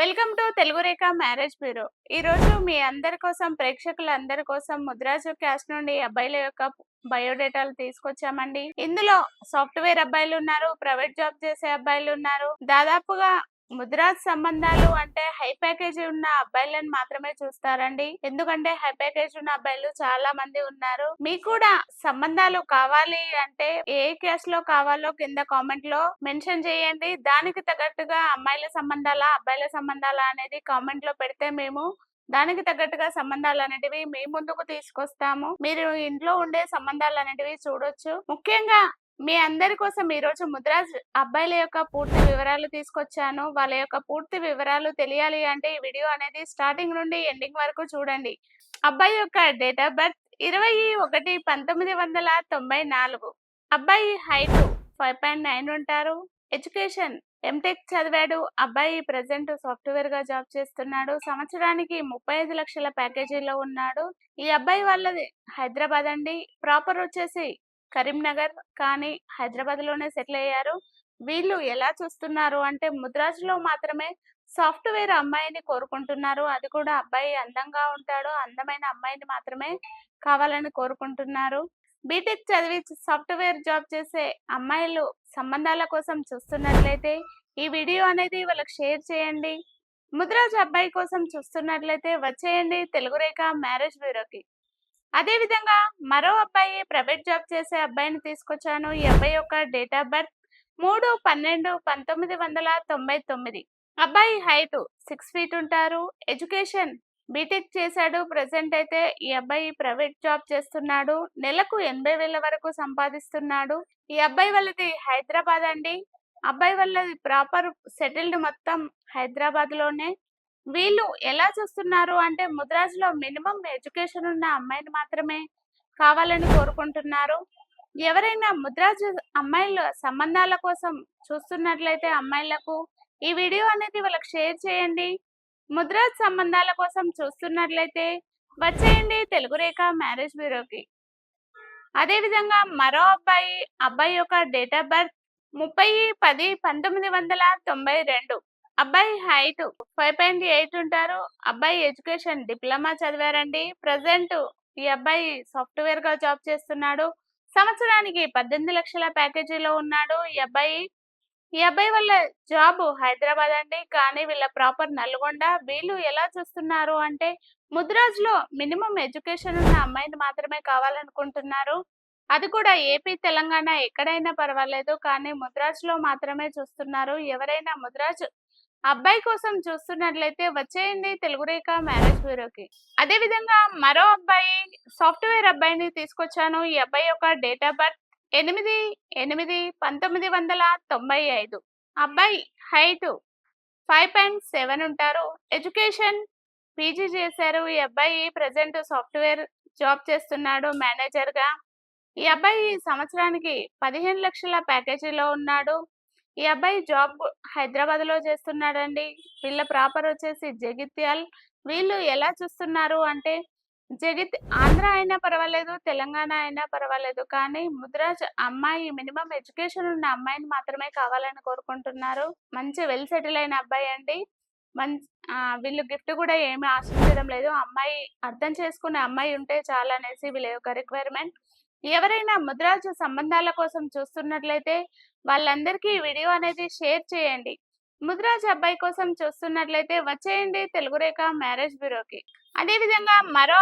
Welcome to Telugu Rekha marriage bureau. ఈ రోజు మీ అందరి కోసం, ప్రేక్షకులందరి కోసం ముద్రాజు క్యాస్ట్ నుండి అబ్బాయిల యొక్క బయోడేటాలు తీసుకొచ్చామండి. ఇందులో సాఫ్ట్వేర్ అబ్బాయిలు ఉన్నారు, ప్రైవేట్ జాబ్ చేసే అబ్బాయిలు ఉన్నారు. దాదాపుగా ముద్రాజ్ సంబంధాలు అంటే హై ప్యాకేజ్ ఉన్న అబ్బాయిలను మాత్రమే చూస్తారండి. ఎందుకంటే హై ప్యాకేజ్ ఉన్న అబ్బాయిలు చాలా మంది ఉన్నారు. మీకు కూడా సంబంధాలు కావాలి అంటే ఏ క్యాస్ట్ లో కావాలో కింద కామెంట్ లో మెన్షన్ చేయండి. దానికి తగ్గట్టుగా అమ్మాయిల సంబంధాల, అబ్బాయిల సంబంధాల అనేది కామెంట్ లో పెడితే మేము దానికి తగ్గట్టుగా సంబంధాలు అనేటివి మీ ముందుకు తీసుకొస్తాము. మీరు ఇంట్లో ఉండే సంబంధాలు అనేటివి చూడొచ్చు. ముఖ్యంగా మీ అందరి కోసం ఈ రోజు ముద్రాజ్ అబ్బాయిల యొక్క పూర్తి వివరాలు తీసుకొచ్చాను. వాళ్ళ యొక్క పూర్తి వివరాలు తెలియాలి అంటే ఈ వీడియో అనేది స్టార్టింగ్ నుండి ఎండింగ్ వరకు చూడండి. అబ్బాయి యొక్క డేట్ ఆఫ్ బర్త్ 21/1/1994. అబ్బాయి హైట్ 5.9 ఉంటారు. ఎడ్యుకేషన్ ఎంటెక్ చదివాడు. అబ్బాయి ప్రెసెంట్ సాఫ్ట్వేర్ గా జాబ్ చేస్తున్నాడు. సంవత్సరానికి 35 లక్షల ప్యాకేజీలో ఉన్నాడు. ఈ అబ్బాయి వాళ్ళది హైదరాబాద్ అండి. ప్రాపర్ వచ్చేసి కరీంనగర్, కానీ హైదరాబాద్ లోనే సెటిల్ అయ్యారు. వీళ్ళు ఎలా చూస్తున్నారు అంటే ముద్రాజ్లో మాత్రమే సాఫ్ట్వేర్ అమ్మాయిని కోరుకుంటున్నారు. అది కూడా అబ్బాయి అందంగా ఉంటాడు. అందమైన అమ్మాయిని మాత్రమే కావాలని కోరుకుంటున్నారు. బీటెక్ చదివి సాఫ్ట్వేర్ జాబ్ చేసే అమ్మాయిలు సంబంధాల కోసం చూస్తున్నట్లయితే ఈ వీడియో అనేది వాళ్ళకి షేర్ చేయండి. ముద్రాజ్ అబ్బాయి కోసం చూస్తున్నట్లయితే వచ్చేయండి తెలుగు రేఖ మ్యారేజ్ బ్యూరోకి. అదే విధంగా మరో అబ్బాయి ప్రైవేట్ జాబ్ చేసే అబ్బాయిని తీసుకొచ్చాను. ఈ అబ్బాయి యొక్క డేట్ ఆఫ్ బర్త్ 3/12/1999. అబ్బాయి హైట్ 6 ఫీట్ ఉంటారు. ఎడ్యుకేషన్ బీటెక్ చేశాడు. ప్రెసెంట్ అయితే ఈ అబ్బాయి ప్రైవేట్ జాబ్ చేస్తున్నాడు. నెలకు 80,000 వరకు సంపాదిస్తున్నాడు. ఈ అబ్బాయి వాళ్ళది హైదరాబాద్ అండి. అబ్బాయి వాళ్ళది ప్రాపర్ సెటిల్డ్ మొత్తం హైదరాబాద్ లోనే. వీళ్ళు ఎలా చూస్తున్నారు అంటే ముద్రాజ్లో మినిమం ఎడ్యుకేషన్ ఉన్న అమ్మాయిని మాత్రమే కావాలని కోరుకుంటున్నారు. ఎవరైనా ముద్రాజ్ అమ్మాయిల సంబంధాల కోసం చూస్తున్నట్లయితే అమ్మాయిలకు ఈ వీడియో అనేది వాళ్ళకి షేర్ చేయండి. ముద్రాజ్ సంబంధాల కోసం చూస్తున్నట్లయితే వచ్చేయండి తెలుగు రేఖ మ్యారేజ్ బ్యూరోకి. అదే విధంగా మరో అబ్బాయి యొక్క డేట్ ఆఫ్ బర్త్ 30/10/1992. అబ్బాయి హైట్ 5.8 ఉంటారు. అబ్బాయి ఎడ్యుకేషన్ డిప్లొమా చదివారండి. ప్రజెంట్ ఈ అబ్బాయి సాఫ్ట్వేర్ గా జాబ్ చేస్తున్నాడు. సంవత్సరానికి 18 లక్షల ప్యాకేజీలో ఉన్నాడు. ఈ అబ్బాయి వాళ్ళ జాబ్ హైదరాబాద్ అండి, కానీ వీళ్ళ ప్రాపర్ నల్గొండ. వీళ్ళు ఎలా చూస్తున్నారు అంటే ముద్రాజ్ లో మినిమం ఎడ్యుకేషన్ ఉన్న అమ్మాయిని మాత్రమే కావాలనుకుంటున్నారు. అది కూడా ఏపీ, తెలంగాణ ఎక్కడైనా పర్వాలేదు, కానీ ముద్రాజ్ లో మాత్రమే చూస్తున్నారు. ఎవరైనా ముద్రాజ్ అబ్బాయి కోసం చూస్తున్నట్లయితే వచ్చేయండి తెలుగు రేఖ మ్యారేజ్ బ్యూరోకి. అదే విధంగా మరో సాఫ్ట్వేర్ అబ్బాయిని తీసుకొచ్చాను. ఈ అబ్బాయి యొక్క డేట్ ఆఫ్ బర్త్ 8/8/1995. అబ్బాయి హైట్ 5.7 ఉంటారు. ఎడ్యుకేషన్ పీజీ చేశారు. ఈ అబ్బాయి ప్రెసెంట్ సాఫ్ట్వేర్ జాబ్ చేస్తున్నాడు మేనేజర్ గా. ఈ అబ్బాయి సంవత్సరానికి 15 లక్షల ప్యాకేజీలో ఉన్నాడు. ఈ అబ్బాయి జాబ్ హైదరాబాద్ లో చేస్తున్నాడండి. వీళ్ళ ప్రాపర్ వచ్చేసి జగిత్యాల్. వీళ్ళు ఎలా చూస్తున్నారు అంటే ఆంధ్ర అయినా పర్వాలేదు, తెలంగాణ అయినా పర్వాలేదు, కానీ ముద్రాజ్ అమ్మాయి మినిమం ఎడ్యుకేషన్ ఉన్న అమ్మాయిని మాత్రమే కావాలని కోరుకుంటున్నారు. మంచి వెల్ సెటిల్ అయిన అబ్బాయి అండి. వీళ్ళు గిఫ్ట్ కూడా ఏమీ ఆశించడం లేదు. అమ్మాయి అర్థం చేసుకునే అమ్మాయి ఉంటే చాలా అనేసి వీళ్ళ యొక్క రిక్వైర్మెంట్. ఎవరైనా ముద్రాజ్ సంబంధాల కోసం చూస్తున్నట్లయితే వాళ్ళందరికీ ఈ వీడియో అనేది షేర్ చేయండి. ముద్రాజ్ అబ్బాయి కోసం చూస్తున్నట్లయితే వచ్చేయండి తెలుగు రేఖ మ్యారేజ్ బ్యూరోకి. అదే విధంగా మరో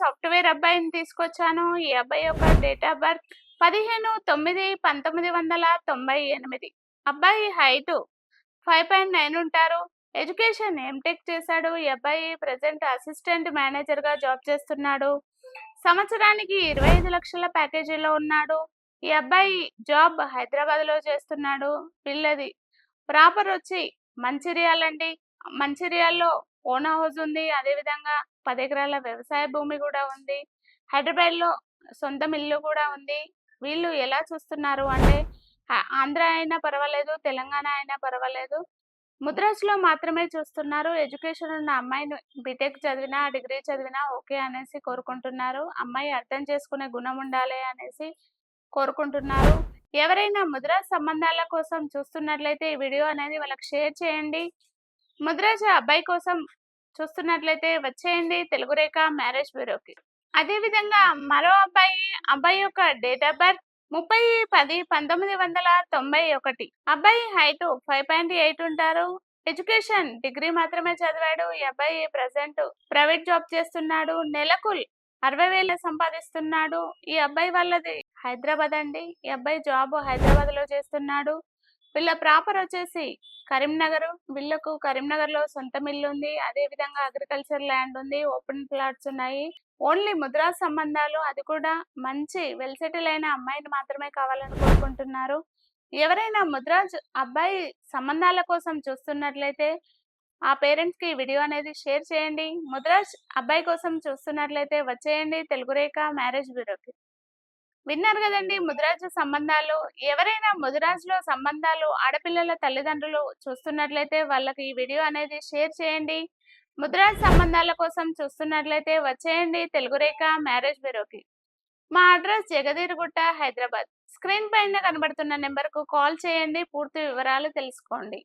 సాఫ్ట్వేర్ అబ్బాయిని తీసుకొచ్చాను. ఈ అబ్బాయి యొక్క డేట్ ఆఫ్ బర్త్ 15/9/1998. అబ్బాయి హైట్ 5.9 ఉంటారు. ఎడ్యుకేషన్ ఎంటెక్ చేశాడు. ఈ అబ్బాయి ప్రెసెంట్ అసిస్టెంట్ మేనేజర్ గా జాబ్ చేస్తున్నాడు. సంవత్సరానికి 25 లక్షల ప్యాకేజీలో ఉన్నాడు. ఈ అబ్బాయి జాబ్ హైదరాబాద్ లో చేస్తున్నాడు. వీళ్ళది ప్రాపర్ వచ్చి మంచిర్యాల అండి. మంచిర్యాలలో ఓన్ హౌస్ ఉంది. అదే విధంగా 10 ఎకరాల వ్యవసాయ భూమి కూడా ఉంది. హైదరాబాద్ లో సొంతం ఇల్లు కూడా ఉంది. వీళ్ళు ఎలా చూస్తున్నారు అంటే ఆంధ్ర అయినా పర్వాలేదు, తెలంగాణ అయినా పర్వాలేదు, ముద్రాజ్ లో మాత్రమే చూస్తున్నారు. ఎడ్యుకేషన్ ఉన్న అమ్మాయిని బీటెక్ చదివినా, డిగ్రీ చదివినా ఓకే అనేసి కోరుకుంటున్నారు. అమ్మాయి అర్థం చేసుకునే గుణం ఉండాలి అనేసి కోరుకుంటున్నారు. ఎవరైనా ముద్రాజ్ సంబంధాల కోసం చూస్తున్నట్లయితే ఈ వీడియో అనేది వాళ్ళకి షేర్ చేయండి. ముదిరాజు అబ్బాయి కోసం చూస్తున్నట్లయితే వచ్చేయండి తెలుగు రేఖ మ్యారేజ్ బ్యూరోకి. అదే విధంగా మరో అబ్బాయి యొక్క డేట్ ఆఫ్ బర్త్ 30/10/1991. అబ్బాయి హైట్ 5.8 ఉంటారు. ఎడ్యుకేషన్ డిగ్రీ మాత్రమే చదివాడు. ఈ అబ్బాయి ప్రెజెంట్ ప్రైవేట్ జాబ్ చేస్తున్నాడు. నెలకు 60,000 సంపాదిస్తున్నాడు. ఈ అబ్బాయి వాళ్ళది హైదరాబాద్ అండి. ఈ అబ్బాయి జాబ్ హైదరాబాద్ లో చేస్తున్నాడు. వీళ్ళ ప్రాపర్ వచ్చేసి కరీంనగర్. వీళ్ళకు కరీంనగర్ లో సొంత మిల్లు ఉంది. అదే విధంగా అగ్రికల్చర్ ల్యాండ్ ఉంది. ఓపెన్ ప్లాట్స్ ఉన్నాయి. ఓన్లీ ముద్రా సంబంధాలు, అది కూడా మంచి వెల్ సెటిల్ అయిన అమ్మాయిని మాత్రమే కావాలని కోరుకుంటున్నారు. ఎవరైనా ముద్రాజ్ అబ్బాయి సంబంధాల కోసం చూస్తున్నట్లయితే ఆ పేరెంట్స్ కి వీడియో అనేది షేర్ చేయండి. ముద్రాజ్ అబ్బాయి కోసం చూస్తున్నట్లయితే వచ్చేయండి తెలుగు రేఖ మ్యారేజ్ బ్యూరోకి. విన్నారు కదండి ముదిరాజు సంబంధాలు. ఎవరైనా ముదిరాజులో సంబంధాలు ఆడపిల్లల తల్లిదండ్రులు చూస్తున్నట్లయితే వాళ్ళకి ఈ వీడియో అనేది షేర్ చేయండి. ముదిరాజు సంబంధాల కోసం చూస్తున్నట్లయితే వచ్చేయండి తెలుగు రేఖ మ్యారేజ్ బ్యూరోకి. మా అడ్రస్ జగదీరుగుట్ట, హైదరాబాద్. స్క్రీన్ పైన కనబడుతున్న నెంబర్కు కాల్ చేయండి. పూర్తి వివరాలు తెలుసుకోండి.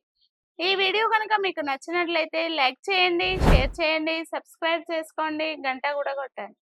ఈ వీడియో కనుక మీకు నచ్చినట్లయితే లైక్ చేయండి, షేర్ చేయండి, సబ్స్క్రైబ్ చేసుకోండి, గంట కూడా కొట్టండి.